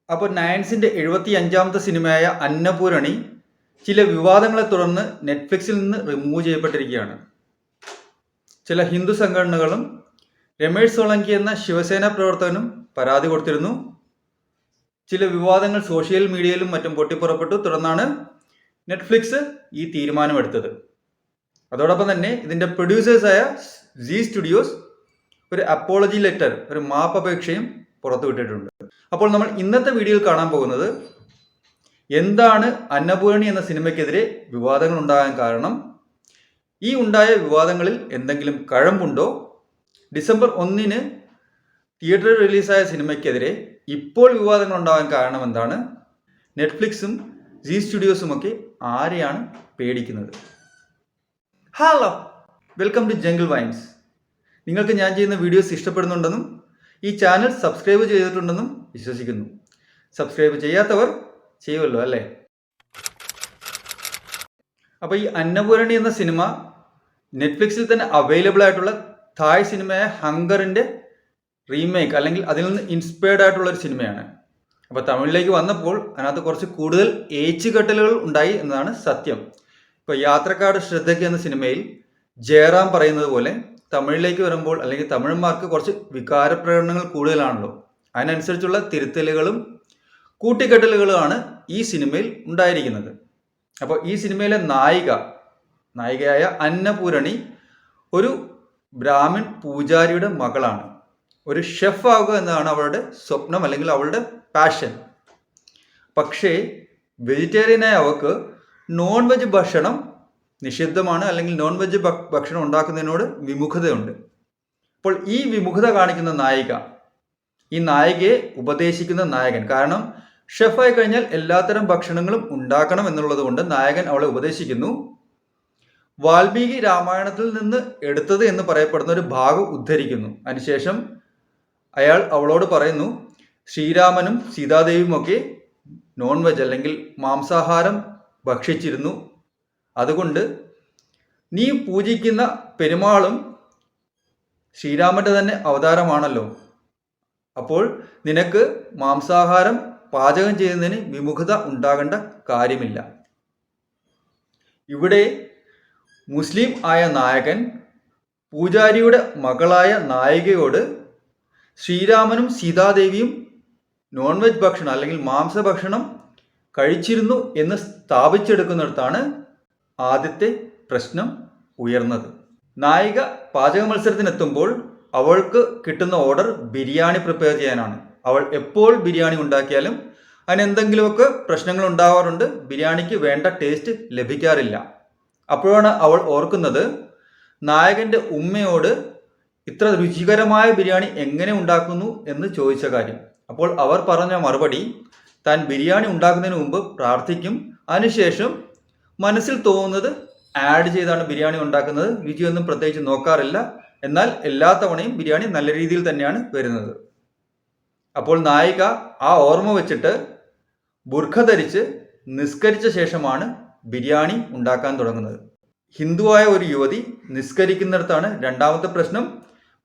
അപ്പോൾ നയൻസിൻ്റെ 75ാമത്തെ സിനിമയായ അന്നപൂരണി ചില വിവാദങ്ങളെ തുടർന്ന് നെറ്റ്ഫ്ലിക്സിൽ നിന്ന് റിമൂവ് ചെയ്യപ്പെട്ടിരിക്കുകയാണ്. ചില ഹിന്ദു സംഘടനകളും രമേഷ് സോളങ്കി എന്ന ശിവസേന പ്രവർത്തകനും പരാതി കൊടുത്തിരുന്നു. ചില വിവാദങ്ങൾ സോഷ്യൽ മീഡിയയിലും മറ്റും പൊട്ടിപ്പുറപ്പെട്ടു. തുടർന്നാണ് നെറ്റ്ഫ്ലിക്സ് ഈ തീരുമാനമെടുത്തത്. അതോടൊപ്പം തന്നെ ഇതിൻ്റെ പ്രൊഡ്യൂസേഴ്സായ സി സ്റ്റുഡിയോസ് ഒരു അപ്പോളജി ലെറ്റർ, ഒരു മാപ്പപേക്ഷയും പുറത്തുവിട്ടിട്ടുണ്ട്. അപ്പോൾ നമ്മൾ ഇന്നത്തെ വീഡിയോയിൽ കാണാൻ പോകുന്നത് എന്താണ് അന്നപൂരണി എന്ന സിനിമയ്ക്കെതിരെ വിവാദങ്ങൾ ഉണ്ടാകാൻ കാരണം, ഈ ഉണ്ടായ വിവാദങ്ങളിൽ എന്തെങ്കിലും കഴമ്പുണ്ടോ, ഡിസംബർ 1 തിയേറ്ററിൽ റിലീസായ സിനിമയ്ക്കെതിരെ ഇപ്പോൾ വിവാദങ്ങൾ ഉണ്ടാകാൻ കാരണം എന്താണ്, നെറ്റ്ഫ്ലിക്സും സി സ്റ്റുഡിയോസുമൊക്കെ ആരെയാണ് പേടിക്കുന്നത്. Hello, welcome to jungle wines. നിങ്ങൾക്ക് ഞാൻ ചെയ്യുന്ന വീഡിയോസ് ഇഷ്ടപ്പെടുന്നുണ്ടെന്നും ഈ ചാനൽ സബ്സ്ക്രൈബ് ചെയ്തിട്ടുണ്ടെന്നും വിശ്വസിക്കുന്നു. സബ്സ്ക്രൈബ് ചെയ്യാത്തവർ ചെയ്യുമല്ലോ അല്ലേ. അപ്പോൾ ഈ അന്നപൂരണി എന്ന സിനിമ നെറ്റ്ഫ്ലിക്സിൽ തന്നെ അവൈലബിൾ ആയിട്ടുള്ള തായ് സിനിമയായ ഹങ്കറിൻ്റെ റീമേക്ക് അല്ലെങ്കിൽ അതിൽ നിന്ന് ഇൻസ്പയർഡ് ആയിട്ടുള്ള ഒരു സിനിമയാണ്. അപ്പോൾ തമിഴിലേക്ക് വന്നപ്പോൾ അതിനകത്ത് കുറച്ച് കൂടുതൽ ഏച്ചുകെട്ടലുകൾ ഉണ്ടായി എന്നതാണ് സത്യം. ഇപ്പോൾ യാത്രക്കാട് ശ്രദ്ധയ്ക്ക് എന്ന സിനിമയിൽ ജയറാം പറയുന്നത് പോലെ തമിഴിലേക്ക് വരുമ്പോൾ അല്ലെങ്കിൽ തമിഴന്മാർക്ക് കുറച്ച് വികാരപ്രകടനങ്ങൾ കൂടുതലാണല്ലോ, അതിനനുസരിച്ചുള്ള തിരുത്തലുകളും കൂട്ടിക്കെട്ടലുകളുമാണ് ഈ സിനിമയിൽ ഉണ്ടായിരിക്കുന്നത്. അപ്പോൾ ഈ സിനിമയിലെ നായികയായ അന്നപൂരണി ഒരു ബ്രാഹ്മിൺ പൂജാരിയുടെ മകളാണ്. ഒരു ഷെഫ് ആവുക എന്നതാണ് അവളുടെ സ്വപ്നം അല്ലെങ്കിൽ അവളുടെ പാഷൻ. പക്ഷേ വെജിറ്റേറിയനായ അവൾക്ക് നോൺ വെജ് ഭക്ഷണം നിഷിദ്ധമാണ്, അല്ലെങ്കിൽ നോൺ വെജ് ഭക്ഷണം ഉണ്ടാക്കുന്നതിനോട് വിമുഖതയുണ്ട്. അപ്പോൾ ഈ വിമുഖത കാണിക്കുന്ന ഈ നായികയെ ഉപദേശിക്കുന്ന നായകൻ, കാരണം ഷെഫായി കഴിഞ്ഞാൽ എല്ലാത്തരം ഭക്ഷണങ്ങളും ഉണ്ടാക്കണം എന്നുള്ളത് കൊണ്ട് നായകൻ അവളെ ഉപദേശിക്കുന്നു. വാൽമീകി രാമായണത്തിൽ നിന്ന് എടുത്തത് എന്ന് പറയപ്പെടുന്ന ഒരു ഭാഗം ഉദ്ധരിക്കുന്നു. അതിനുശേഷം അയാൾ അവളോട് പറയുന്നു, ശ്രീരാമനും സീതാദേവിയും ഒക്കെ നോൺ വെജ് അല്ലെങ്കിൽ മാംസാഹാരം ഭക്ഷിച്ചിരുന്നു, അതുകൊണ്ട് നീ പൂജിക്കുന്ന പെരുമാളും ശ്രീരാമൻ്റെ തന്നെ അവതാരമാണല്ലോ, അപ്പോൾ നിനക്ക് മാംസാഹാരം പാചകം ചെയ്യുന്നതിന് വിമുഖത ഉണ്ടാകേണ്ട കാര്യമില്ല. ഇവിടെ മുസ്ലിം ആയ നായകൻ പൂജാരിയുടെ മകളായ നായികയോട് ശ്രീരാമനും സീതാദേവിയും നോൺ വെജ് ഭക്ഷണം അല്ലെങ്കിൽ മാംസഭക്ഷണം കഴിച്ചിരുന്നു എന്ന് സ്ഥാപിച്ചെടുക്കുന്നിടത്താണ് ആദ്യത്തെ പ്രശ്നം ഉയർന്നത്. നായിക പാചക മത്സരത്തിനെത്തുമ്പോൾ അവൾക്ക് കിട്ടുന്ന ഓർഡർ ബിരിയാണി പ്രിപ്പയർ ചെയ്യാനാണ്. അവൾ എപ്പോൾ ബിരിയാണി ഉണ്ടാക്കിയാലും അതിനെന്തെങ്കിലുമൊക്കെ പ്രശ്നങ്ങൾ ഉണ്ടാവാറുണ്ട്, ബിരിയാണിക്ക് വേണ്ട ടേസ്റ്റ് ലഭിക്കാറില്ല. അപ്പോഴാണ് അവൾ ഓർക്കുന്നത് നായകൻ്റെ ഉമ്മയോട് ഇത്ര രുചികരമായ ബിരിയാണി എങ്ങനെ ഉണ്ടാക്കുന്നു എന്ന് ചോദിച്ച കാര്യം. അപ്പോൾ അവർ പറഞ്ഞ മറുപടി, താൻ ബിരിയാണി ഉണ്ടാക്കുന്നതിന് മുമ്പ് പ്രാർത്ഥിക്കും, അതിനുശേഷം മനസ്സിൽ തോന്നുന്നത് ആഡ് ചെയ്താണ് ബിരിയാണി ഉണ്ടാക്കുന്നത്, രുചിയൊന്നും പ്രത്യേകിച്ച് നോക്കാറില്ല, എന്നാൽ എല്ലാ തവണയും ബിരിയാണി നല്ല രീതിയിൽ തന്നെയാണ് വരുന്നത്. അപ്പോൾ നായിക ആ ഓർമ്മ വെച്ചിട്ട് ബുർഖ ധരിച്ച് നിസ്കരിച്ച ശേഷമാണ് ബിരിയാണി ഉണ്ടാക്കാൻ തുടങ്ങുന്നത്. ഹിന്ദുവായ ഒരു യുവതി നിസ്കരിക്കുന്നിടത്താണ് രണ്ടാമത്തെ പ്രശ്നം.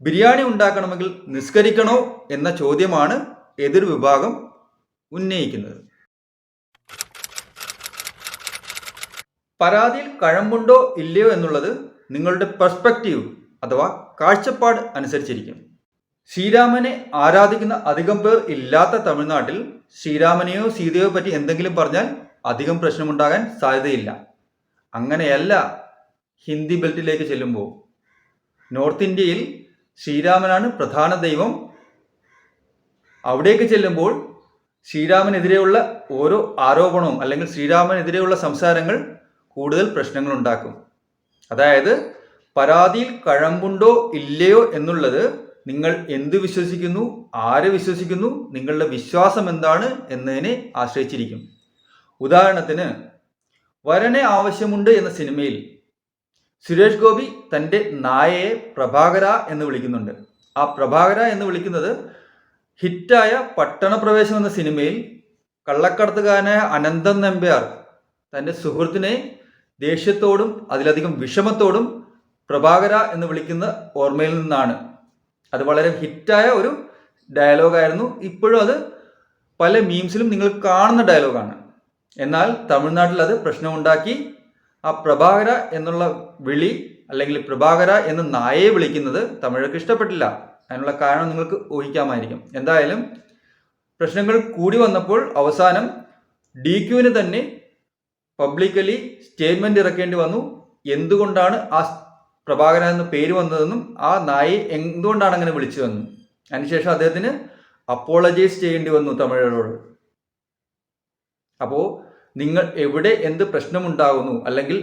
ബിരിയാണി ഉണ്ടാക്കണമെങ്കിൽ നിസ്കരിക്കണോ എന്ന ചോദ്യമാണ് എതിർ വിഭാഗം ഉന്നയിക്കുന്നത്. പരാതിയിൽ കഴമ്പുണ്ടോ ഇല്ലയോ എന്നുള്ളത് നിങ്ങളുടെ പെർസ്പെക്റ്റീവ് അഥവാ കാഴ്ചപ്പാട് അനുസരിച്ചിരിക്കും. ശ്രീരാമനെ ആരാധിക്കുന്ന അധികം പേർ ഇല്ലാത്ത തമിഴ്നാട്ടിൽ ശ്രീരാമനെയോ സീതയോ പറ്റി എന്തെങ്കിലും പറഞ്ഞാൽ അധികം പ്രശ്നമുണ്ടാകാൻ സാധ്യതയില്ല. അങ്ങനെയല്ല ഹിന്ദി ബെൽറ്റിലേക്ക് ചെല്ലുമ്പോൾ. നോർത്ത് ഇന്ത്യയിൽ ശ്രീരാമനാണ് പ്രധാന ദൈവം. അവിടേക്ക് ചെല്ലുമ്പോൾ ശ്രീരാമനെതിരെയുള്ള ഓരോ ആരോപണവും അല്ലെങ്കിൽ ശ്രീരാമനെതിരെയുള്ള സംസാരങ്ങൾ കൂടുതൽ പ്രശ്നങ്ങൾ ഉണ്ടാക്കും. അതായത് പരാതിയിൽ കഴമ്പുണ്ടോ ഇല്ലയോ എന്നുള്ളത് നിങ്ങൾ എന്ത് വിശ്വസിക്കുന്നു, ആര് വിശ്വസിക്കുന്നു, നിങ്ങളുടെ വിശ്വാസം എന്താണ് എന്നതിനെ ആശ്രയിച്ചിരിക്കും. ഉദാഹരണത്തിന് വരനെ ആവശ്യമുണ്ട് എന്ന സിനിമയിൽ സുരേഷ് ഗോപി തൻ്റെ നായയെ പ്രഭാകര എന്ന് വിളിക്കുന്നുണ്ട്. ആ പ്രഭാകര എന്ന് വിളിക്കുന്നത് ഹിറ്റായ പട്ടണപ്രവേശം എന്ന സിനിമയിൽ കള്ളക്കടത്തുകാരനായ അനന്തൻ നമ്പ്യാർ തൻ്റെ സുഹൃത്തിനെ ദേഷ്യത്തോടും അതിലധികം വിഷമത്തോടും പ്രഭാകര എന്ന് വിളിക്കുന്ന ഓർമ്മയിൽ നിന്നാണ്. അത് വളരെ ഹിറ്റായ ഒരു ഡയലോഗായിരുന്നു. ഇപ്പോഴും അത് പല മീംസിലും നിങ്ങൾ കാണുന്ന ഡയലോഗാണ്. എന്നാൽ തമിഴ്നാട്ടിൽ അത് പ്രശ്നമുണ്ടാക്കി. ആ പ്രഭാകര എന്നുള്ള വിളി അല്ലെങ്കിൽ പ്രഭാകര എന്ന നായയെ വിളിക്കുന്നത് തമിഴർക്ക് ഇഷ്ടപ്പെട്ടില്ല. അതിനുള്ള കാരണം നിങ്ങൾക്ക് ഊഹിക്കാമായിരിക്കും. എന്തായാലും പ്രശ്നങ്ങൾ കൂടി വന്നപ്പോൾ അവസാനം DQവിന് തന്നെ പബ്ലിക്കലി സ്റ്റേറ്റ്മെന്റ് ഇറക്കേണ്ടി വന്നു. എന്തുകൊണ്ടാണ് ആ പ്രഭാകരൻ എന്ന പേര് വന്നതെന്നും ആ നായയെ എന്തുകൊണ്ടാണ് അങ്ങനെ വിളിച്ചതെന്നും. അതിനുശേഷം അദ്ദേഹത്തിന് അപ്പോളജൈസ് ചെയ്യേണ്ടി വന്നു തമിഴരോട്. അപ്പോൾ നിങ്ങൾ എവിടെ എന്ത് പ്രശ്നമുണ്ടാകുന്നു അല്ലെങ്കിൽ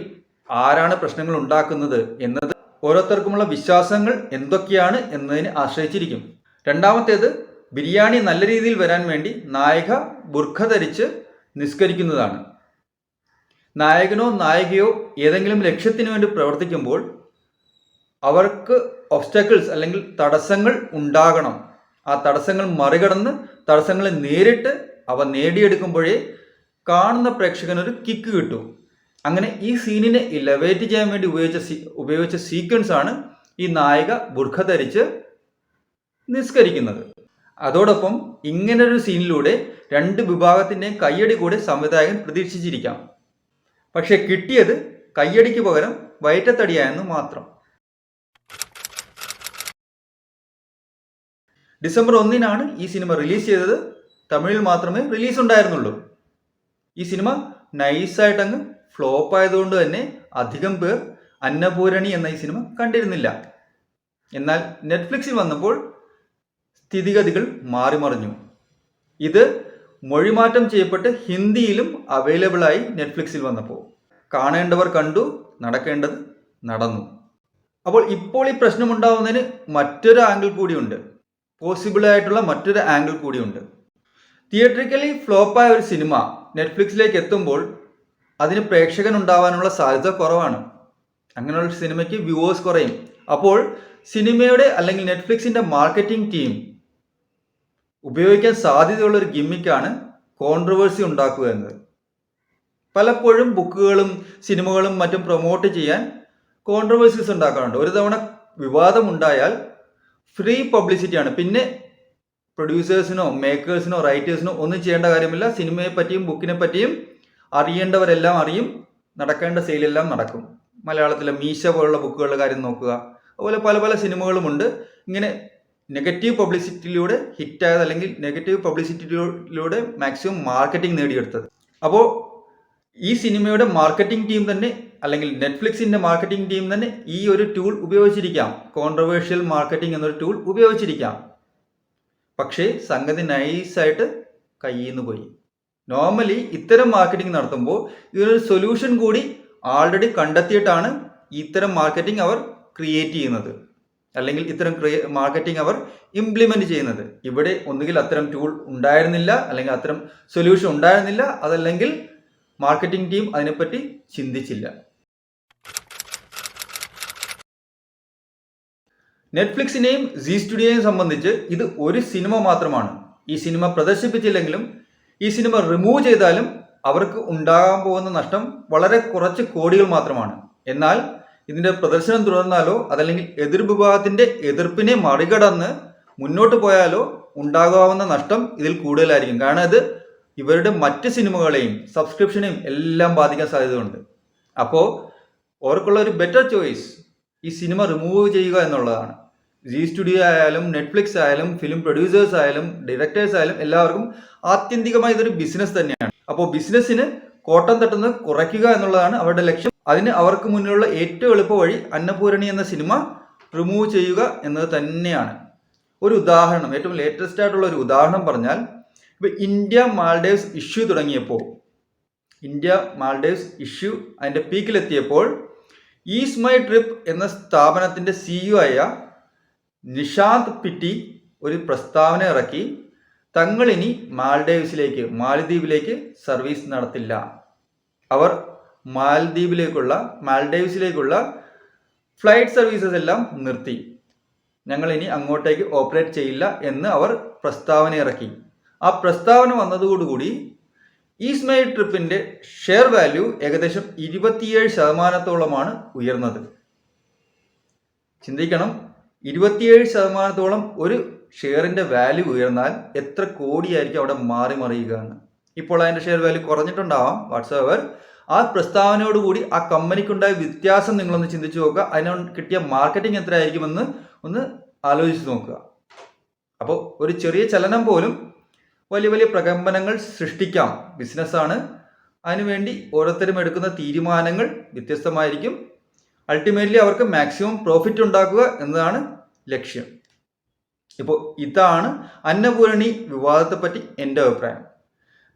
ആരാണ് പ്രശ്നങ്ങൾ ഉണ്ടാക്കുന്നത് എന്നത് ഓരോരുത്തർക്കുമുള്ള വിശ്വാസങ്ങൾ എന്തൊക്കെയാണ് എന്നതിനെ ആശ്രയിച്ചിരിക്കും. രണ്ടാമത്തേത്, ബിരിയാണി നല്ല രീതിയിൽ വരാൻ വേണ്ടി നായിക ബുർഖ ധരിച്ച് നിസ്കരിക്കുന്നതാണ്. നായകനോ നായികയോ ഏതെങ്കിലും ലക്ഷ്യത്തിന് വേണ്ടി പ്രവർത്തിക്കുമ്പോൾ അവർക്ക് ഒബ്സ്റ്റക്കിൾസ് അല്ലെങ്കിൽ തടസ്സങ്ങൾ ഉണ്ടാകണം. ആ തടസ്സങ്ങൾ മറികടന്ന് തടസ്സങ്ങളെ നേരിട്ട് അവ നേടിയെടുക്കുമ്പോഴേ കാണുന്ന പ്രേക്ഷകനൊരു കിക്ക് കിട്ടും. അങ്ങനെ ഈ സീനിനെ ഇലവേറ്റ് ചെയ്യാൻ വേണ്ടി ഉപയോഗിച്ച സീക്വൻസ് ആണ് ഈ നായിക ബുർഖ ധരിച്ച് നിസ്കരിക്കുന്നത്. അതോടൊപ്പം ഇങ്ങനൊരു സീനിലൂടെ രണ്ട് വിഭാഗത്തിൻ്റെയും കയ്യടി കൂടെ സംവിധായകൻ പ്രതീക്ഷിച്ചിരിക്കാം. പക്ഷെ കിട്ടിയത് കയ്യടിക്ക് പകരം വയറ്റത്തടിയായെന്ന് മാത്രം. ഡിസംബർ 1 ഈ സിനിമ റിലീസ് ചെയ്തത്. തമിഴിൽ മാത്രമേ റിലീസ് ഉണ്ടായിരുന്നുള്ളൂ. ഈ സിനിമ നൈസായിട്ടങ്ങ് ഫ്ലോപ്പ് ആയതുകൊണ്ട് തന്നെ അധികം പേർ അന്നപൂരണി എന്ന ഈ സിനിമ കണ്ടിരുന്നില്ല. എന്നാൽ നെറ്റ്ഫ്ലിക്സിൽ വന്നപ്പോൾ സ്ഥിതിഗതികൾ മാറിമറിഞ്ഞു. ഇത് മൊഴിമാറ്റം ചെയ്യപ്പെട്ട് ഹിന്ദിയിലും അവൈലബിൾ ആയി നെറ്റ്ഫ്ലിക്സിൽ വന്നപ്പോൾ കാണേണ്ടവർ കണ്ടു, നടക്കേണ്ടത് നടന്നു. അപ്പോൾ ഇപ്പോൾ ഈ പ്രശ്നമുണ്ടാവുന്നതിന് മറ്റൊരു ആംഗിൾ കൂടിയുണ്ട്. പോസിബിളായിട്ടുള്ള മറ്റൊരു ആംഗിൾ കൂടിയുണ്ട്. തിയേറ്ററിക്കലി ഫ്ലോപ്പായ ഒരു സിനിമ നെറ്റ്ഫ്ലിക്സിലേക്ക് എത്തുമ്പോൾ അതിന് പ്രേക്ഷകൻ ഉണ്ടാവാനുള്ള സാധ്യത കുറവാണ്. അങ്ങനെയുള്ള സിനിമയ്ക്ക് വ്യൂവേഴ്സ് കുറയും. അപ്പോൾ സിനിമയുടെ അല്ലെങ്കിൽ നെറ്റ്ഫ്ലിക്സിൻ്റെ മാർക്കറ്റിംഗ് ടീം ഉപയോഗിക്കാൻ സാധ്യതയുള്ള ഒരു ഗിമ്മിക്കാണ് കോൺട്രവേഴ്സി ഉണ്ടാക്കുക എന്നത്. പലപ്പോഴും ബുക്കുകളും സിനിമകളും മറ്റും പ്രൊമോട്ട് ചെയ്യാൻ കോൺട്രവേഴ്സീസ് ഉണ്ടാക്കാറുണ്ട്. ഒരു തവണ വിവാദം ഉണ്ടായാൽ ഫ്രീ പബ്ലിസിറ്റിയാണ്. പിന്നെ പ്രൊഡ്യൂസേഴ്സിനോ മേക്കേഴ്സിനോ റൈറ്റേഴ്സിനോ ഒന്നും ചെയ്യേണ്ട കാര്യമില്ല. സിനിമയെ പറ്റിയും ബുക്കിനെ പറ്റിയും അറിയേണ്ടവരെല്ലാം അറിയും. നടക്കേണ്ട സെയിലെല്ലാം നടക്കും. മലയാളത്തിലെ മീശ പോലുള്ള ബുക്കുകളുടെ കാര്യം നോക്കുക. അതുപോലെ പല പല സിനിമകളുമുണ്ട് ഇങ്ങനെ നെഗറ്റീവ് പബ്ലിസിറ്റിയിലൂടെ ഹിറ്റായത് അല്ലെങ്കിൽ നെഗറ്റീവ് പബ്ലിസിറ്റിയിലൂടെ മാക്സിമം മാർക്കറ്റിംഗ് നേടിയെടുത്തത്. അപ്പോൾ ഈ സിനിമയുടെ മാർക്കറ്റിംഗ് ടീം തന്നെ അല്ലെങ്കിൽ നെറ്റ്ഫ്ലിക്സിൻ്റെ മാർക്കറ്റിംഗ് ടീം തന്നെ ഈ ഒരു ടൂൾ ഉപയോഗിച്ചിരിക്കാം. കോൺട്രവേഴ്ഷ്യൽ മാർക്കറ്റിംഗ് എന്നൊരു ടൂൾ ഉപയോഗിച്ചിരിക്കാം. പക്ഷേ സംഗതി നൈസായിട്ട് കയ്യിൽ നിന്ന് പോയി. നോർമലി ഇത്തരം മാർക്കറ്റിംഗ് നടത്തുമ്പോൾ ഇതിനൊരു സൊല്യൂഷൻ കൂടി ആൾറെഡി കണ്ടെത്തിയിട്ടാണ് ഇത്തരം മാർക്കറ്റിംഗ് അവർ ക്രിയേറ്റ് ചെയ്യുന്നത് അല്ലെങ്കിൽ ഇത്തരം മാർക്കറ്റിംഗ് അവർ ഇംപ്ലിമെന്റ് ചെയ്യുന്നത്. ഇവിടെ ഒന്നുകിൽ അത്തരം ടൂൾ ഉണ്ടായിരുന്നില്ല, അല്ലെങ്കിൽ അത്തരം സൊല്യൂഷൻ ഉണ്ടായിരുന്നില്ല, അതല്ലെങ്കിൽ മാർക്കറ്റിംഗ് ടീം അതിനെപ്പറ്റി ചിന്തിച്ചില്ല. നെറ്റ്ഫ്ലിക്സിനെയും സീ സ്റ്റുഡിയോയെയും സംബന്ധിച്ച് ഇത് ഒരു സിനിമ മാത്രമാണ്. ഈ സിനിമ പ്രദർശിപ്പിച്ചില്ലെങ്കിലും ഈ സിനിമ റിമൂവ് ചെയ്താലും അവർക്ക് ഉണ്ടാകാൻ പോകുന്ന നഷ്ടം വളരെ കുറച്ച് കോടികൾ മാത്രമാണ്. എന്നാൽ ഇതിൻ്റെ പ്രദർശനം തുടർന്നാലോ അതല്ലെങ്കിൽ എതിർ വിഭാഗത്തിൻ്റെ എതിർപ്പിനെ മറികടന്ന് മുന്നോട്ട് പോയാലോ ഉണ്ടാകാവുന്ന നഷ്ടം ഇതിൽ കൂടുതലായിരിക്കും. കാരണം ഇത് ഇവരുടെ മറ്റ് സിനിമകളെയും സബ്സ്ക്രിപ്ഷനെയും എല്ലാം ബാധിക്കാൻ സാധ്യതയുണ്ട്. അപ്പോൾ അവർക്കുള്ള ഒരു ബെറ്റർ ചോയ്സ് ഈ സിനിമ റിമൂവ് ചെയ്യുക എന്നുള്ളതാണ്. സീ സ്റ്റുഡിയോ ആയാലും നെറ്റ്ഫ്ലിക്സ് ആയാലും ഫിലിം പ്രൊഡ്യൂസേഴ്സ് ആയാലും ഡയറക്ടേഴ്സ് ആയാലും എല്ലാവർക്കും ആത്യന്തികമായി ഇതൊരു ബിസിനസ് തന്നെയാണ്. അപ്പോൾ ബിസിനസ്സിന് കോട്ടം തട്ടുന്നത് കുറയ്ക്കുക എന്നുള്ളതാണ് അവരുടെ ലക്ഷ്യം. അതിന് അവർക്ക് മുന്നിലുള്ള ഏറ്റവും എളുപ്പ വഴി അന്നപൂരണി എന്ന സിനിമ റിമൂവ് ചെയ്യുക എന്നത് തന്നെയാണ്. ഒരു ഉദാഹരണം, ഏറ്റവും ലേറ്റസ്റ്റ് ആയിട്ടുള്ള ഒരു ഉദാഹരണം പറഞ്ഞാൽ, ഇപ്പോൾ ഇന്ത്യ മാൽഡീവ്സ് ഇഷ്യൂ തുടങ്ങിയപ്പോൾ, ഇന്ത്യ മാൽഡീവ്സ് ഇഷ്യൂ അതിൻ്റെ പീക്കിലെത്തിയപ്പോൾ ഈസ് മൈ ട്രിപ്പ് എന്ന സ്ഥാപനത്തിൻ്റെ CEO ആയ നിഷാന്ത് പിറ്റി ഒരു പ്രസ്താവന ഇറക്കി. തങ്ങളിനി മാലദ്വീപിലേക്ക് സർവീസ് നടത്തില്ല. അവർ മാൽഡീവ്സിലേക്കുള്ള ഫ്ലൈറ്റ് സർവീസസ് എല്ലാം നിർത്തി. ഞങ്ങൾ ഇനി അങ്ങോട്ടേക്ക് ഓപ്പറേറ്റ് ചെയ്യില്ല എന്ന് അവർ പ്രസ്താവന ഇറക്കി. ആ പ്രസ്താവന വന്നതോടുകൂടി ഈസ് മൈ ട്രിപ്പിൻ്റെ ഷെയർ വാല്യൂ ഏകദേശം 27% ഉയർന്നത്. ചിന്തിക്കണം, 27% ഒരു ഷെയറിൻ്റെ വാല്യൂ ഉയർന്നാൽ എത്ര കോടിയായിരിക്കും അവിടെ മാറി മറിയുക എന്ന്. ഇപ്പോൾ അതിൻ്റെ ഷെയർ വാല്യൂ കുറഞ്ഞിട്ടുണ്ടാവാം. വാട്ട്സെവർ ആ പ്രസ്താവനയോടുകൂടി ആ കമ്പനിക്കുണ്ടായ വ്യത്യാസം നിങ്ങളൊന്ന് ചിന്തിച്ച് നോക്കുക. അതിന് കിട്ടിയ മാർക്കറ്റിംഗ് എത്രയായിരിക്കുമെന്ന് ഒന്ന് ആലോചിച്ച് നോക്കുക. അപ്പോൾ ഒരു ചെറിയ ചലനം പോലും വലിയ വലിയ പ്രകമ്പനങ്ങൾ സൃഷ്ടിക്കാം. ബിസിനസ്സാണ്. അതിനുവേണ്ടി ഓരോരുത്തരും എടുക്കുന്ന തീരുമാനങ്ങൾ വ്യത്യസ്തമായിരിക്കും. അൾട്ടിമേറ്റ്ലി അവർക്ക് മാക്സിമം പ്രോഫിറ്റ് ഉണ്ടാക്കുക എന്നതാണ് ലക്ഷ്യം. ഇപ്പോൾ ഇതാണ് അന്നപൂരണി വിവാദത്തെപ്പറ്റി എൻ്റെ അഭിപ്രായം.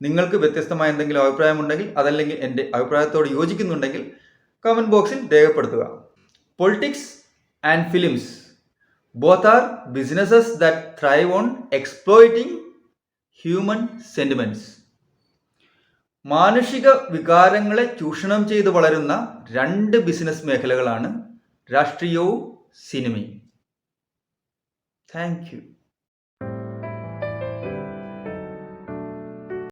നിങ്ങൾക്ക് വ്യത്യസ്തമായ എന്തെങ്കിലും അഭിപ്രായമുണ്ടെങ്കിൽ, അതല്ലെങ്കിൽ എൻ്റെ അഭിപ്രായത്തോട് യോജിക്കുന്നുണ്ടെങ്കിൽ കമൻറ്റ് ബോക്സിൽ രേഖപ്പെടുത്തുക. Politics and films both are businesses that thrive on exploiting human sentiments. മാനുഷിക വികാരങ്ങളെ ചൂഷണം ചെയ്ത് വളരുന്ന രണ്ട് ബിസിനസ് മേഖലകളാണ് രാഷ്ട്രീയവും സിനിമയും. Thank you.